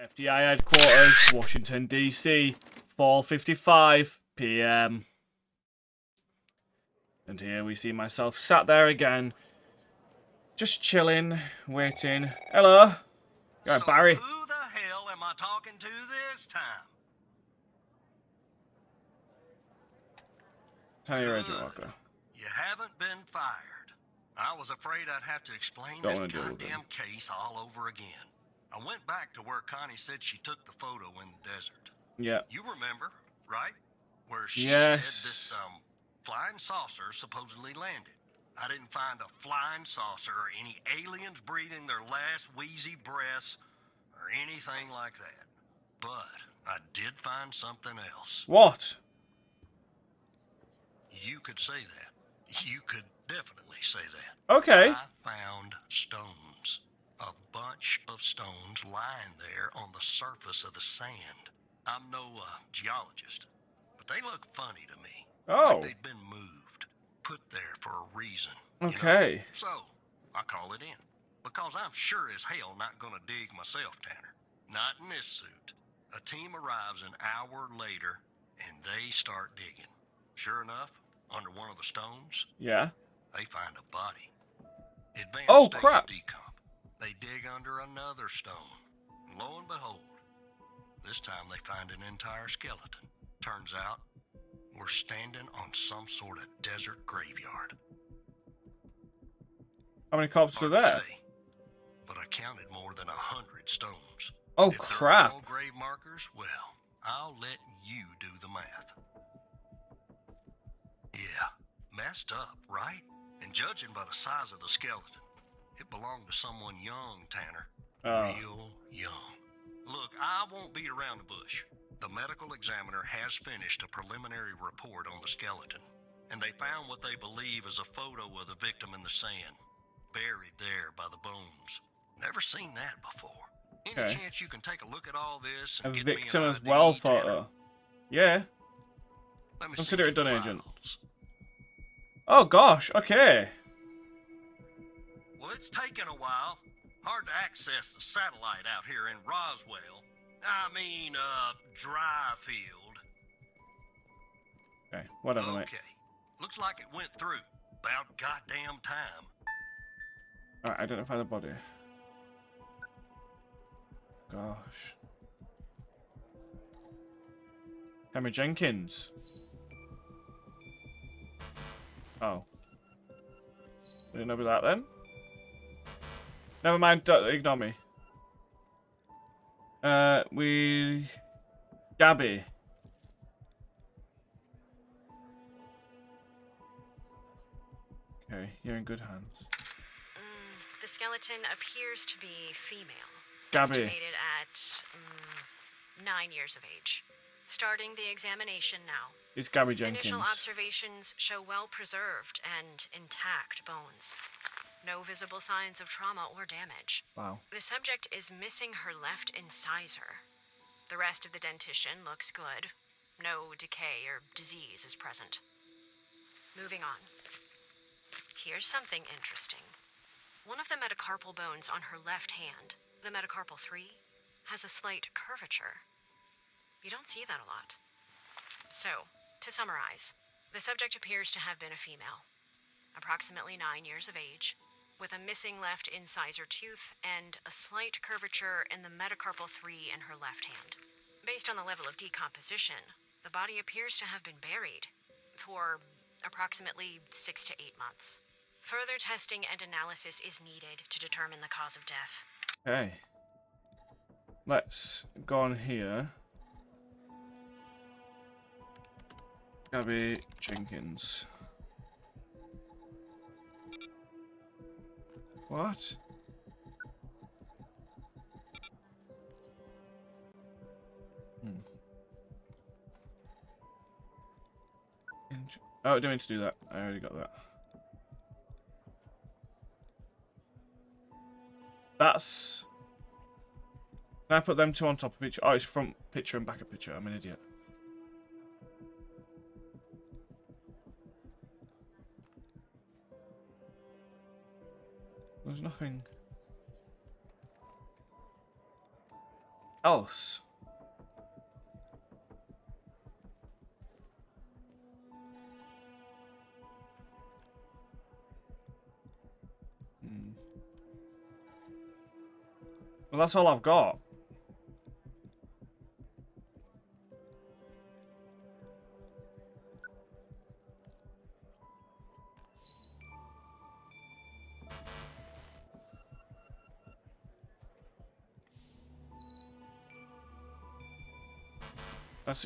FDI headquarters, Washington, D.C., 4:55 p.m. And here we see myself sat there again, just chilling, waiting. Hello. Go ahead, Barry. Who the hell am I talking to this time? Tiny Regent Walker. You haven't been fired. I was afraid I'd have to explain Don't this wanna deal with goddamn case all over again. I went back to where Connie said she took the photo in the desert. Yeah. You remember, right? Where she Yes. said this flying saucer supposedly landed. I didn't find a flying saucer or any aliens breathing their last wheezy breaths or anything like that. But I did find something else. What? You could say that. You could definitely say that. Okay. I found stones. A bunch of stones lying there on the surface of the sand. I'm no geologist, but they look funny to me. Oh. Like they'd been moved, put there for a reason. Okay. You know? So, I call it in. Because I'm sure as hell not gonna dig myself, Tanner. Not in this suit. A team arrives an hour later, and they start digging. Sure enough, under one of the stones, Yeah. they find a body. Advanced Oh, state of crap. decomp. They dig under another stone. Lo and behold, this time they find an entire skeleton. Turns out, we're standing on some sort of desert graveyard. How many cops are Hard to there? say, but I counted more than 100 stones. Oh, If there are crap. no grave markers, well, I'll let you do the math. Yeah, messed up, right? And judging by the size of the skeleton, it belonged to someone young, Tanner. Oh. Real young. Look, I won't beat around the bush. The medical examiner has finished a preliminary report on the skeleton, and they found what they believe is a photo of the victim in the sand, buried there by the bones. Never seen that before. Any Okay. chance you can take a look at all this A and get me victim an as ID, well Tanner? photo. Yeah. Let me Consider see it done, some Agent. files. Oh gosh, okay. Well, it's taken a while. Hard to access the satellite out here in Roswell. Dryfield. Okay, whatever, mate. Okay. Looks like it went through. About goddamn time. Alright, identify the body. Gosh. Tammy Jenkins. Oh. Didn't know about that then? Never mind, don't ignore me. Gabby. Okay, you're in good hands. The skeleton appears to be female. Gabby. Estimated at 9 years of age. Starting the examination now. It's Gabby Jenkins. Initial observations show well-preserved and intact bones. No visible signs of trauma or damage. Wow. The subject is missing her left incisor. The rest of the dentition looks good. No decay or disease is present. Moving on. Here's something interesting. One of the metacarpal bones on her left hand, the metacarpal 3, has a slight curvature. You don't see that a lot. So, to summarize, the subject appears to have been a female, approximately 9 years of age, with a missing left incisor tooth and a slight curvature in the metacarpal 3 in her left hand. Based on the level of decomposition, the body appears to have been buried for approximately 6 to 8 months. Further testing and analysis is needed to determine the cause of death. Okay. Let's go on here. Gabby Jenkins. What? Oh, I don't need to do that. I already got that. That's... Can I put them two on top of each... Oh, it's front picture and back of picture. I'm an idiot. There's nothing... else? Well, that's all I've got.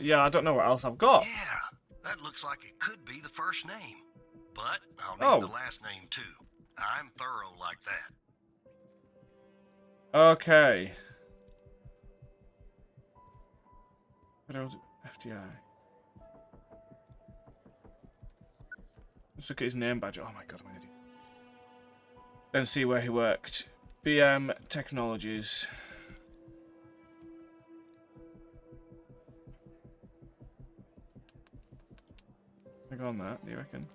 Yeah, I don't know what else I've got. Yeah, that looks like it could be the first name. But I'll need the last name too. I'm thorough like that. Okay. FDI. Let's look at his name badge. Oh my god, I'm an idiot. Then see where he worked. BM Technologies. Click on that, do you reckon?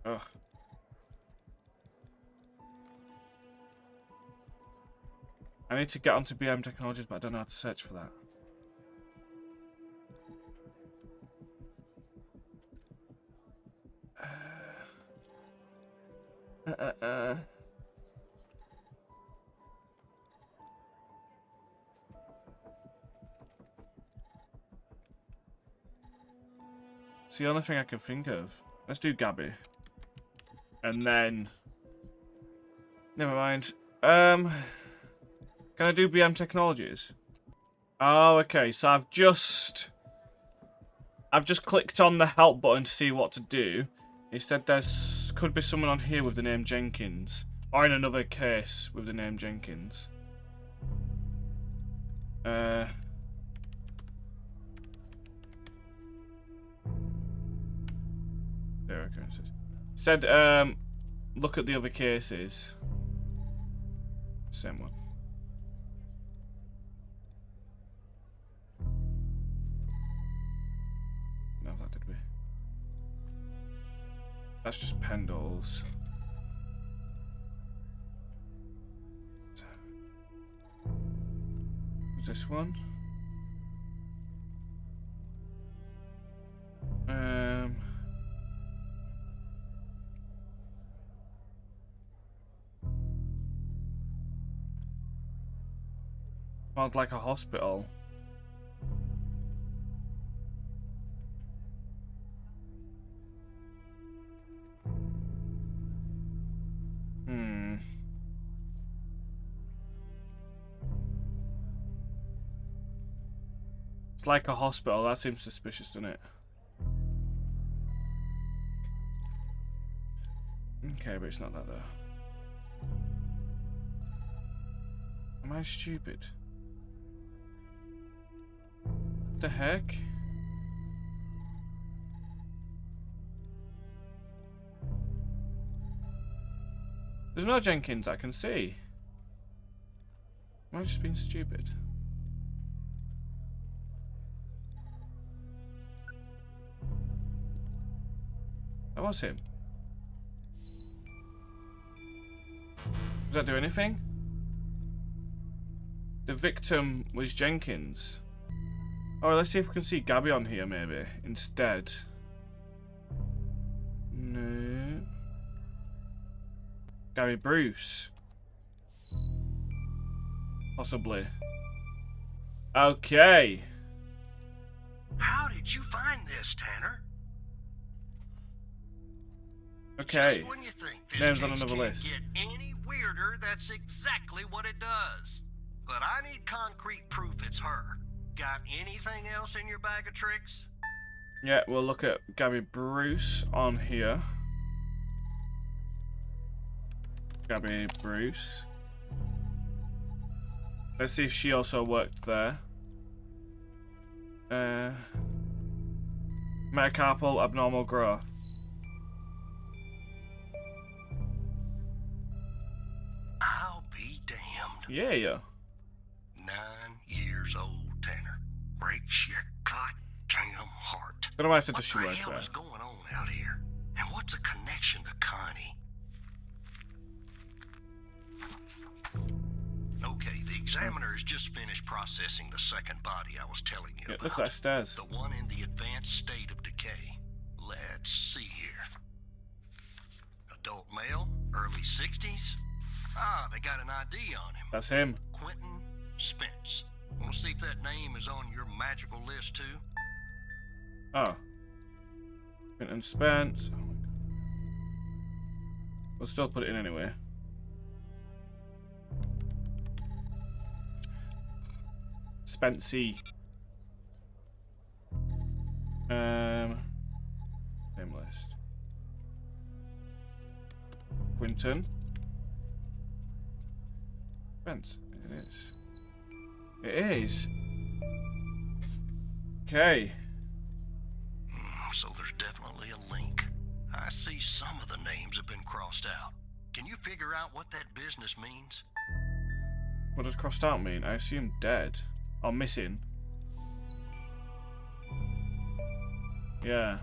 Ugh. I need to get onto BM Technologies, but I don't know how to search for that. It's the only thing I can think of. Let's do Gabby. And then... Never mind. Can I do BM Technologies? Oh, okay. So I've just clicked on the help button to see what to do. It said there's could be someone on here with the name Jenkins. Or in another case with the name Jenkins. There occurrences. Said, look at the other cases. Same one. No, that did we. That's just Pendles. What's this one? Smelled like a hospital. It's like a hospital. That seems suspicious, doesn't it? Okay, but it's not that though. Am I stupid? What the heck? There's no Jenkins I can see. Am I just being stupid? That was him. Does that do anything? The victim was Jenkins. Alright, let's see if we can see Gabby on here maybe instead. No. Gary Bruce. Possibly. Okay. How did you find this, Tanner? Okay. Just when you think this Names on case another can't list. get any weirder, that's exactly what it does. But I need concrete proof it's her. Got anything else in your bag of tricks? Yeah, we'll look at Gabby Bruce on here. Gabby Bruce. Let's see if she also worked there. Metacarpal abnormal growth. I'll be damned. Yeah. 9 years old, Tanner. Breaks your goddamn heart. Don't know why I said does she What the work hell there. is going on out here? And what what's a connection to Connie? Okay, the examiner has just finished processing the second body I was telling you Yeah, about. look at that stairs. The one in the advanced state of decay. Let's see here. Adult male, early 60s. Ah, they got an ID on him. That's him. Quentin Spence. Want to see if that name is on your magical list too? Oh. Quentin Spence. Oh my God. We'll still put it in anyway. Spencey. Name list. Quinton. Spence. It is. It is. Okay. So there's definitely a link. I see some of the names have been crossed out. Can you figure out what that business means? What does crossed out mean? I assume dead. Or missing. Yeah.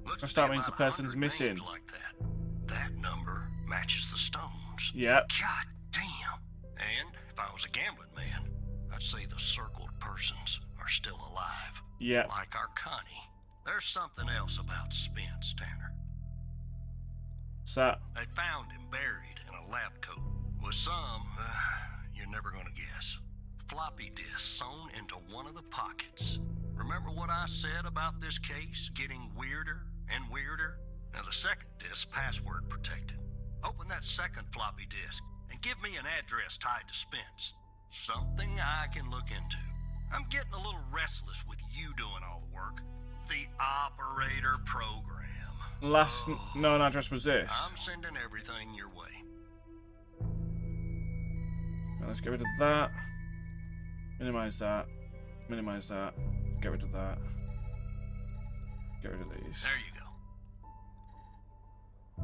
Looks Crossed to be out means the about person's 100 missing. names like that. That number matches the stones. Yep. God damn. And if I was a gambling man, I'd say the circled persons are still alive. Yep. Like our Connie. There's something else about Spence, Tanner. What's that? They found him buried in a lab coat with some, you're never gonna guess, floppy disk sewn into one of the pockets. Remember what I said about this case getting weirder and weirder? Now the second disk password protected. Open that second floppy disk and give me an address tied to Spence. Something I can look into. I'm getting a little restless with you doing all the work. The operator program. Last known address was this. I'm sending everything your way. Now let's get rid of that. Minimize that. Minimize that. Get rid of that. Get rid of these. There you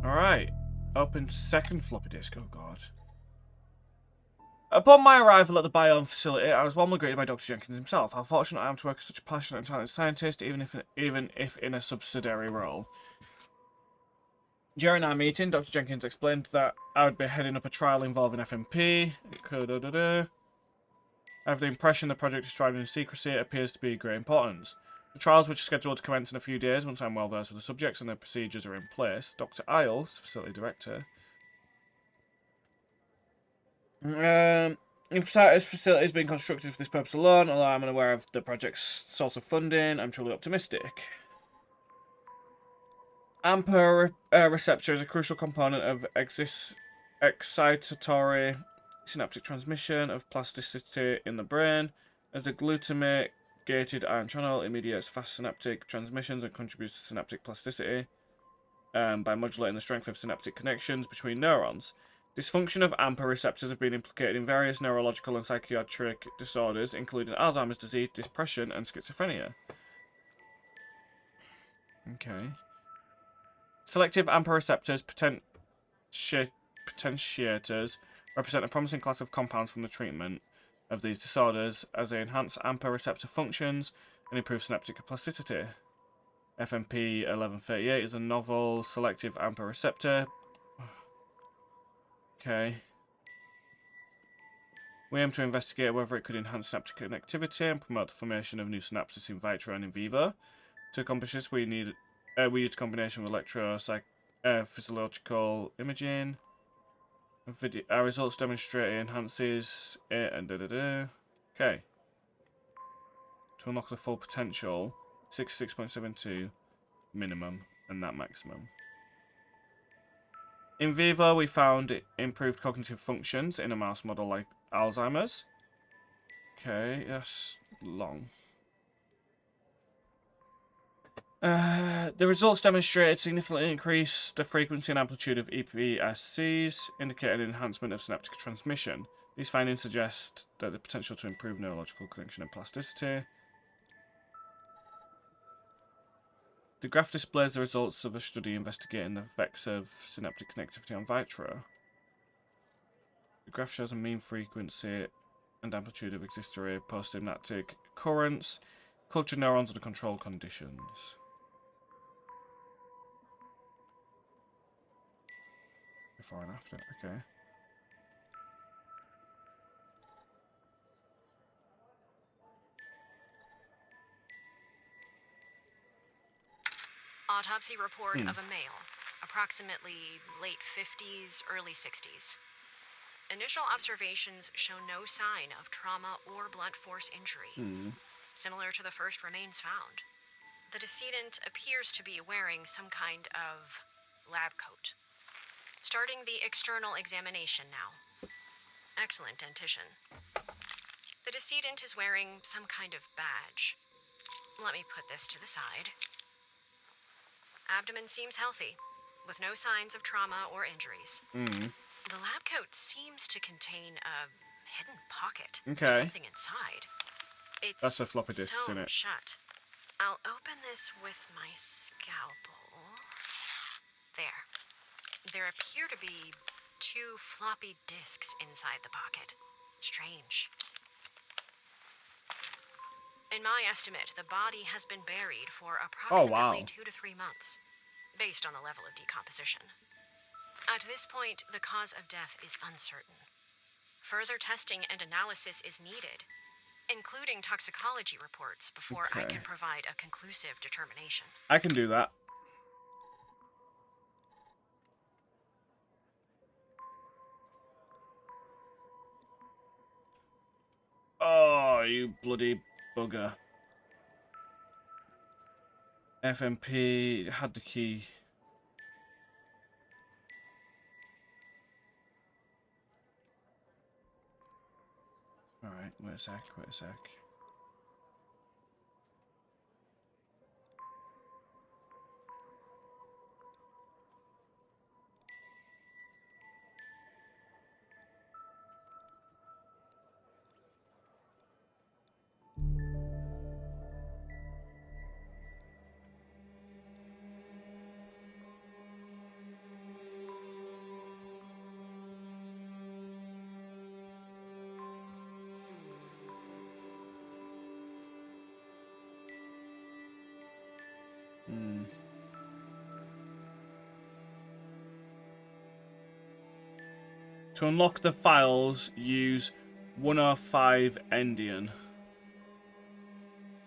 go. Alright. Open second floppy disk. Oh god. Upon my arrival at the Biome facility, I was warmly greeted by Dr. Jenkins himself. How fortunate I am to work with such a passionate and talented scientist, even if in a subsidiary role. During our meeting, Dr. Jenkins explained that I would be heading up a trial involving FMP. I have the impression the project is striving in secrecy. It appears to be of great importance. The trials, which are scheduled to commence in a few days once I'm well versed with the subjects and the procedures are in place. Dr. Isles, facility director, emphasised facility is being constructed for this purpose alone. Although I'm unaware of the project's source of funding, I'm truly optimistic. AMPA receptor is a crucial component of excitatory synaptic transmission of plasticity in the brain. As a glutamate-gated ion channel, it mediates fast synaptic transmissions and contributes to synaptic plasticity by modulating the strength of synaptic connections between neurons. Dysfunction of AMPA receptors have been implicated in various neurological and psychiatric disorders, including Alzheimer's disease, depression, and schizophrenia. Okay. Selective AMPA receptors, potentiators, represent a promising class of compounds from the treatment of these disorders, as they enhance AMPA receptor functions and improve synaptic plasticity. FMP 1138 is a novel selective AMPA receptor. Okay. We aim to investigate whether it could enhance synaptic connectivity and promote the formation of new synapses in vitro and in vivo. To accomplish this, we used a combination of electrophysiological imaging. Our results demonstrate it enhances it and Okay. To unlock the full potential, 66.72 minimum and that maximum. In vivo, we found improved cognitive functions in a mouse model like Alzheimer's. Okay, that's long. The results demonstrated significantly increased the frequency and amplitude of EPSCs, indicating an enhancement of synaptic transmission. These findings suggest that the potential to improve neurological connection and plasticity. The graph displays the results of a study investigating the effects of synaptic connectivity on vitro. The graph shows a mean frequency and amplitude of existing postsynaptic currents, cultured neurons under controlled conditions. Before and after, okay. Autopsy report of a male, approximately late 50s, early 60s. Initial observations show no sign of trauma or blunt force injury, similar to the first remains found. The decedent appears to be wearing some kind of lab coat. Starting the external examination now. Excellent dentition. The decedent is wearing some kind of badge. Let me put this to the side. Abdomen seems healthy, with no signs of trauma or injuries. The lab coat seems to contain a hidden pocket. Okay. Something inside. It's That's a floppy disk, isn't it? shut. I'll open this with my scalpel. There. There appear to be 2 floppy disks inside the pocket. Strange. In my estimate, the body has been buried for approximately 2 to 3 months, based on the level of decomposition. At this point, the cause of death is uncertain. Further testing and analysis is needed, including toxicology reports, before I can provide a conclusive determination. I can do that. Oh, you bloody bugger. FMP had the key. Alright, wait a sec. To unlock the files, use 105 Endian.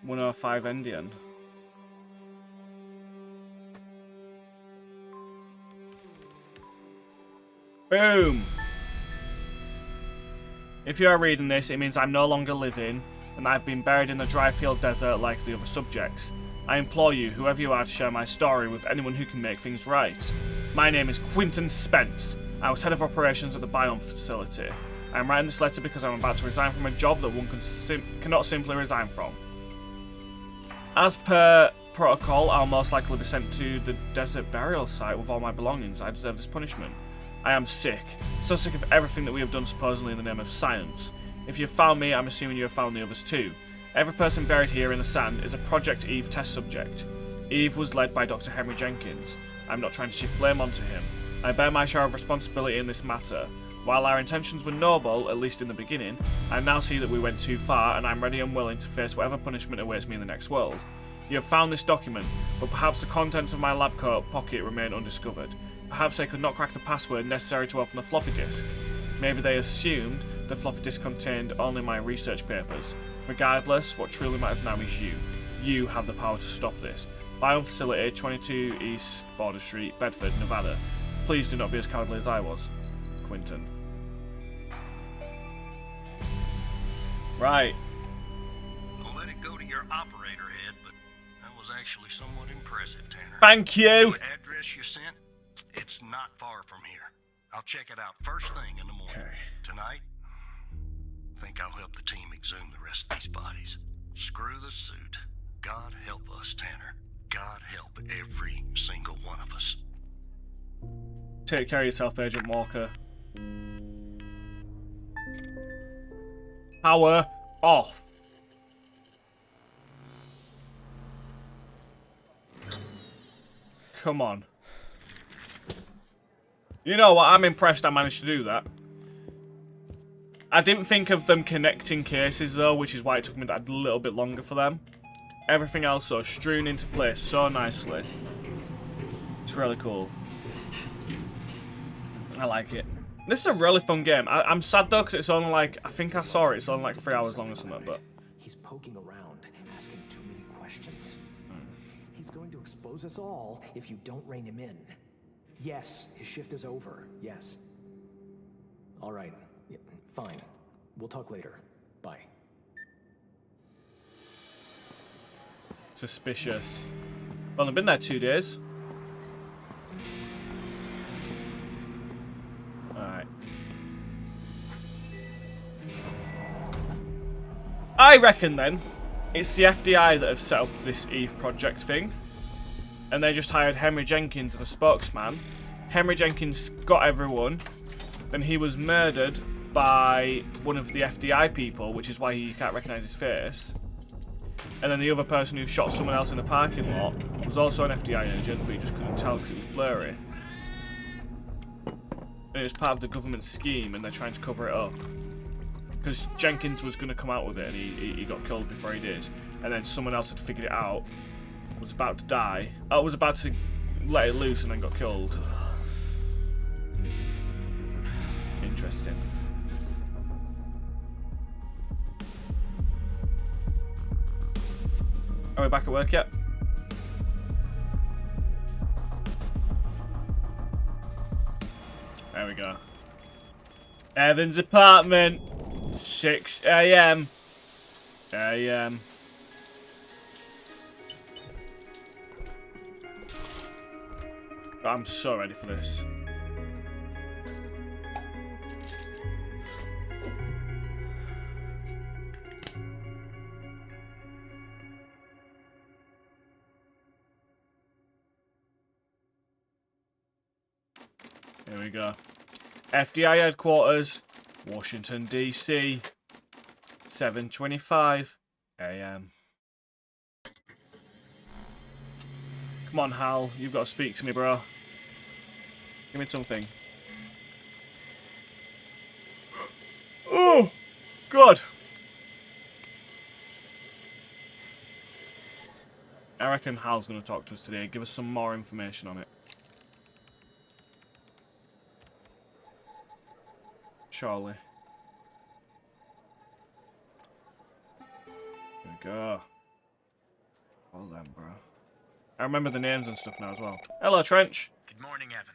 105 Endian. Boom! If you are reading this, it means I'm no longer living, and I've been buried in the dry field desert like the other subjects. I implore you, whoever you are, to share my story with anyone who can make things right. My name is Quinton Spence. I was head of operations at the Biome facility. I am writing this letter because I'm about to resign from a job that one cannot simply resign from. As per protocol, I'll most likely be sent to the desert burial site with all my belongings. I deserve this punishment. I am sick. So sick of everything that we have done supposedly in the name of science. If you have found me, I'm assuming you have found the others too. Every person buried here in the sand is a Project Eve test subject. Eve was led by Dr. Henry Jenkins. I'm not trying to shift blame onto him. I bear my share of responsibility in this matter. While our intentions were noble, at least in the beginning, I now see that we went too far, and I'm ready and willing to face whatever punishment awaits me in the next world. You have found this document, but perhaps the contents of my lab coat pocket remain undiscovered. Perhaps they could not crack the password necessary to open the floppy disk. Maybe they assumed the floppy disk contained only my research papers. Regardless, what truly matters now is you. You have the power to stop this. Biome Facility, 22 East Border Street, Bedford, Nevada. Please do not be as cowardly as I was. Quinton. Right. I'll let it go to your operator head, but that was actually somewhat impressive, Tanner. Thank you! The address you sent, it's not far from here. I'll check it out first thing in the morning. Okay. Tonight, I think I'll help the team exhume the rest of these bodies. Screw the suit. God help us, Tanner. God help every single one of us. Take care of yourself, Agent Walker. Power off. Come on. You know what? I'm impressed I managed to do that. I didn't think of them connecting cases though, which is why it took me that little bit longer for them. Everything else so strewn into place so nicely. It's really cool. I like it. This is a really fun game. I'm sad though because it's only like, I think I saw it, it's only like 3 hours long or something, but... He's poking around, asking too many questions. He's going to expose us all if you don't rein him in. Yes, his shift is over, yes. All right, yeah, fine. We'll talk later. Bye. Suspicious. Well, I've been there 2 days. Alright. I reckon then, it's the FDI that have set up this EVE project thing. And they just hired Henry Jenkins as the spokesman. Henry Jenkins got everyone. Then he was murdered by one of the FDI people, which is why he can't recognise his face. And then the other person who shot someone else in the parking lot was also an FDI agent, but he just couldn't tell because it was blurry. And it was part of the government scheme, and they're trying to cover it up. Because Jenkins was going to come out with it, and he got killed before he did. And then someone else had figured it out, was about to die. I was about to let it loose and then got killed. Interesting. Are we back at work yet? There we go. Evan's apartment. 6 AM. AM. I'm so ready for this. Here we go. FDI headquarters, Washington, D.C. 7:25 AM. Come on, Hal. You've got to speak to me, bro. Give me something. Oh, God. I reckon Hal's going to talk to us today. Give us some more information on it. Surely. There we go. Well then, bro. I remember the names and stuff now as well. Hello, Trench. Good morning, Evan.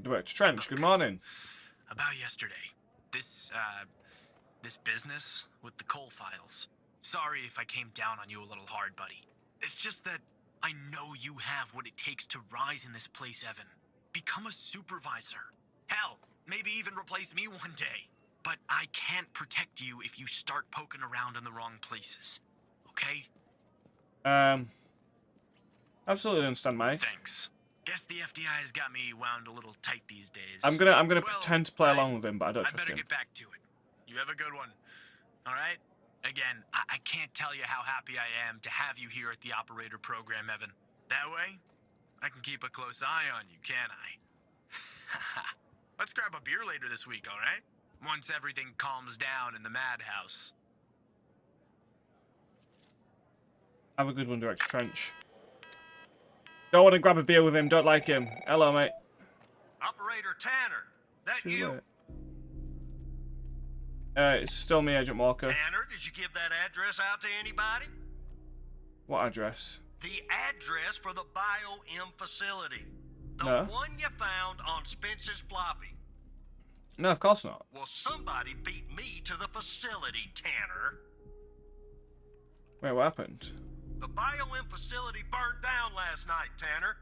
Director Trench, good morning. About yesterday. This business with the coal files. Sorry if I came down on you a little hard, buddy. It's just that I know you have what it takes to rise in this place, Evan. Become a supervisor. Hell, maybe even replace me one day. But I can't protect you if you start poking around in the wrong places. Okay? Absolutely understand, Mike. Thanks. Guess the FDI has got me wound a little tight these days. I'm gonna pretend to play along with him, but I don't trust him. I better get back to it. You have a good one. All right? Again, I can't tell you how happy I am to have you here at the operator program, Evan. That way, I can keep a close eye on you, can't I? Let's grab a beer later this week, all right? Once everything calms down in the madhouse. Have a good one, Director Trench. Don't want to grab a beer with him, don't like him. Hello, mate. Operator Tanner, that Too you? late. It's still me, Agent Walker. Tanner, did you give that address out to anybody? What address? The address for the BioM facility. The No. one you found on Spence's floppy. No, of course not. Well, somebody beat me to the facility, Tanner. Wait, what happened? The BioM facility burned down last night, Tanner.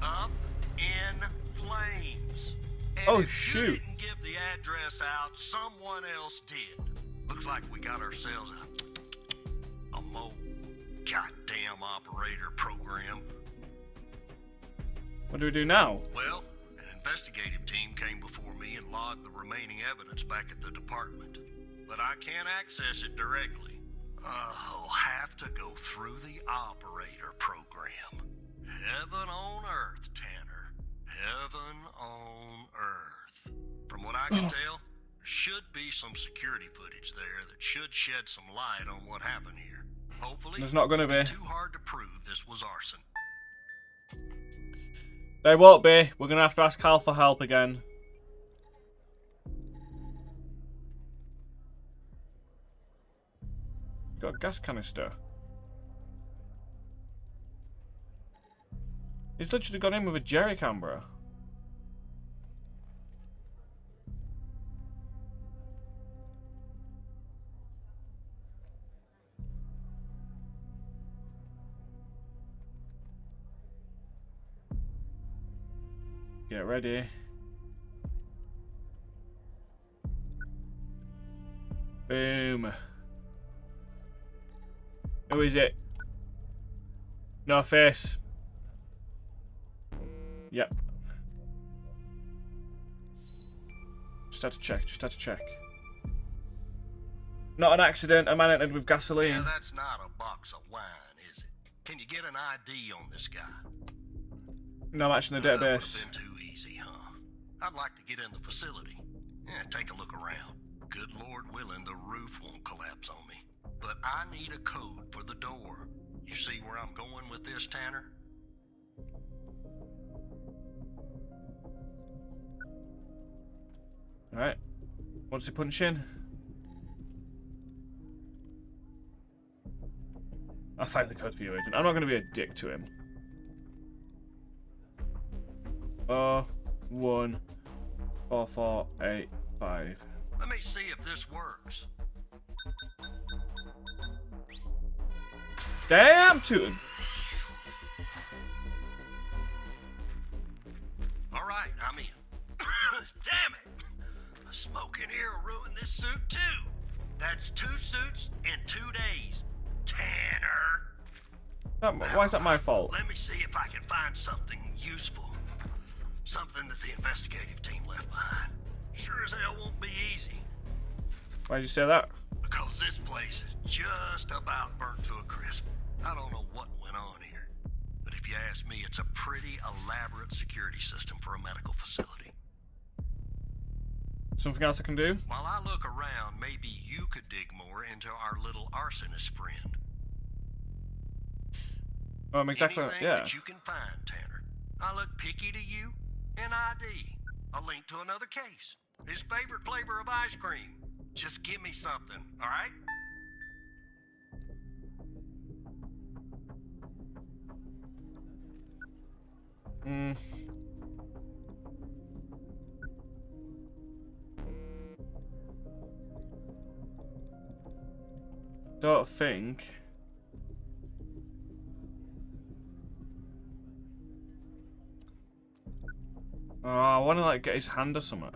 Up in flames. And Oh, if shoot. you didn't give the address out, someone else did. Looks like we got ourselves a mole goddamn operator program. What do we do now? Well, an investigative team came before me and logged the remaining evidence back at the department. But I can't access it directly. I'll have to go through the operator program. Heaven on earth, Tanner. Heaven on earth. From what I can tell, there should be some security footage there that should shed some light on what happened here. Hopefully, There's not gonna be. too hard to prove this was arson. They won't be. We're going to have to ask Hal for help again. Got a gas canister. He's literally gone in with a jerry can, bro. Get ready. Boom. Who is it? No face. Yep. Just had to check, just had to check. Not an accident, a man entered with gasoline. Yeah, that's not a box of wine, is it? Can you get an ID on this guy? No match in the database. That would've been too easy, huh? I'd like to get in the facility. Yeah, take a look around. Good Lord willing, the roof won't collapse on me. But I need a code for the door. You see where I'm going with this, Tanner? Alright. What's he punch in? I'll find the code for you, agent. I'm not going to be a dick to him. 1 4 4 8 5. Let me see if this works. Damn tootin'. All right, I'm in. Damn it! A smoke in here will ruin this suit too. That's 2 suits in 2 days. Tanner. Why is that my fault? Let me see if I can find something useful. Something that the investigative team left behind. Sure as hell won't be easy. Why'd you say that? Because this place is just about burnt to a crisp. I don't know what went on here. But if you ask me, it's a pretty elaborate security system for a medical facility. Something else I can do? While I look around, maybe you could dig more into our little arsonist friend. Exactly. Anything Yeah. that you can find, Tanner. I look picky to you. An ID. A link to another case. His favorite flavor of ice cream. Just give me something, all right? Don't think. Oh, I want to like get his hand or something.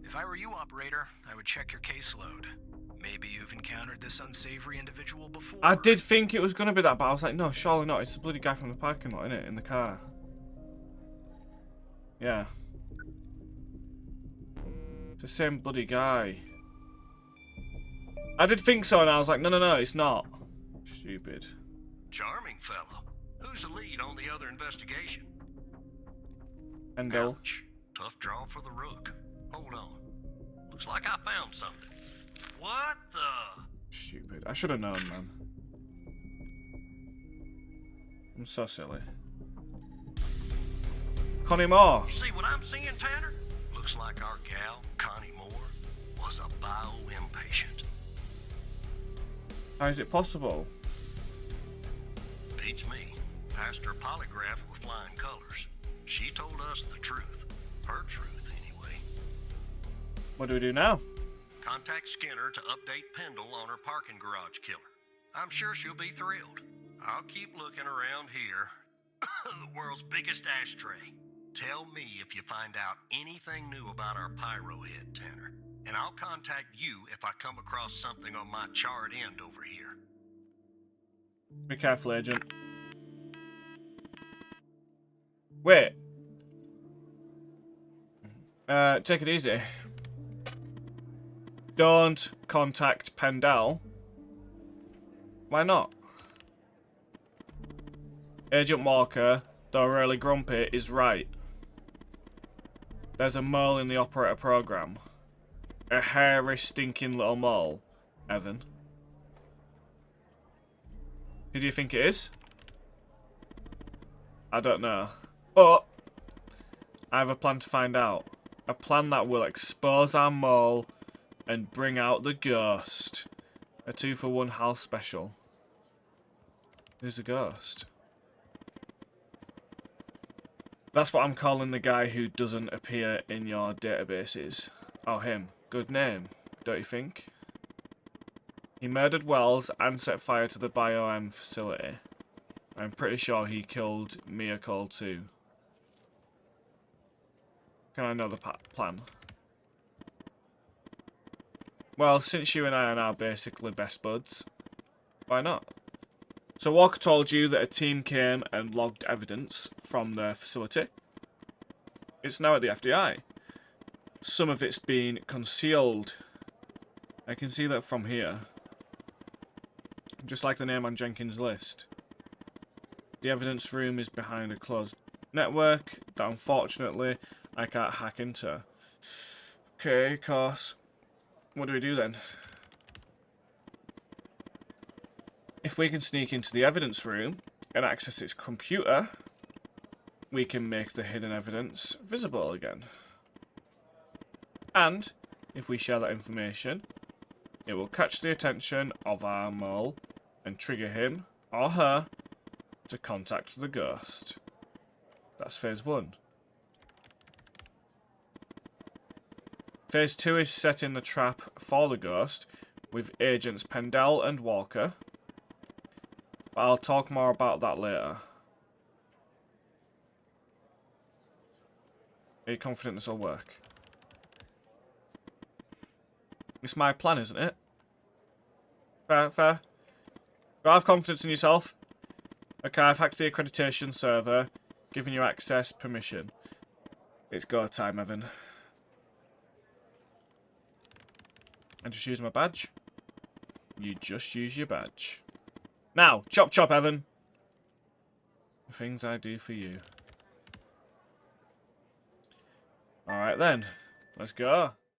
If I were you, operator, I would check your caseload. Maybe you've encountered this unsavory individual before. I did think it was going to be that, but I was like, no, surely not. It's the bloody guy from the parking lot, innit? In the car. Yeah. It's the same bloody guy. I did think so, and I was like, no, it's not. Stupid. Charming fellow. Who's the lead on the other investigation? Endel. Ouch. Tough draw for the rook. Hold on. Looks like I found something. What the? Stupid. I should have known, man. I'm so silly. Connie Moore. You see what I'm seeing, Tanner? Looks like our gal, Connie Moore, was a bio-impatient. How is it possible? Beats me. Passed her polygraph with flying colors. She told us the truth. Her truth, anyway. What do we do now? Contact Skinner to update Pendle on her parking garage killer. I'm sure she'll be thrilled. I'll keep looking around here. The world's biggest ashtray. Tell me if you find out anything new about our pyro head, Tanner. And I'll contact you if I come across something on my charred end over here. Be careful, Agent. Wait. Take it easy. Don't contact Pendle. Why not? Agent Walker, though really grumpy, is right. There's a mole in the operator program. A hairy, stinking little mole. Evan. Who do you think it is? I don't know. But I have a plan to find out. A plan that will expose our mole and bring out the ghost. A 2-for-1 house special. Who's the ghost? That's what I'm calling the guy who doesn't appear in your databases. Oh, him. Good name, don't you think? He murdered Wells and set fire to the BioM facility. I'm pretty sure he killed Mia Cole too. Can I know the plan? Well, since you and I are now basically best buds, why not? So Walker told you that a team came and logged evidence from their facility. It's now at the FBI. Some of it's been concealed. I can see that from here. Just like the name on Jenkins' list. The evidence room is behind a closed network that unfortunately I can't hack into. Okay, of course. What do we do then? If we can sneak into the evidence room and access its computer, we can make the hidden evidence visible again. And if we share that information, it will catch the attention of our mole and trigger him or her to contact the ghost. That's phase 1. Phase 2 is setting the trap for the ghost with agents Pendel and Walker. But I'll talk more about that later. Are you confident this will work? It's my plan, isn't it? Fair, fair. You have confidence in yourself. Okay, I've hacked the accreditation server, giving you access permission. It's go time, Evan. And just use my badge. You just use your badge. Now, chop chop, Evan. The things I do for you. Alright then. Let's go.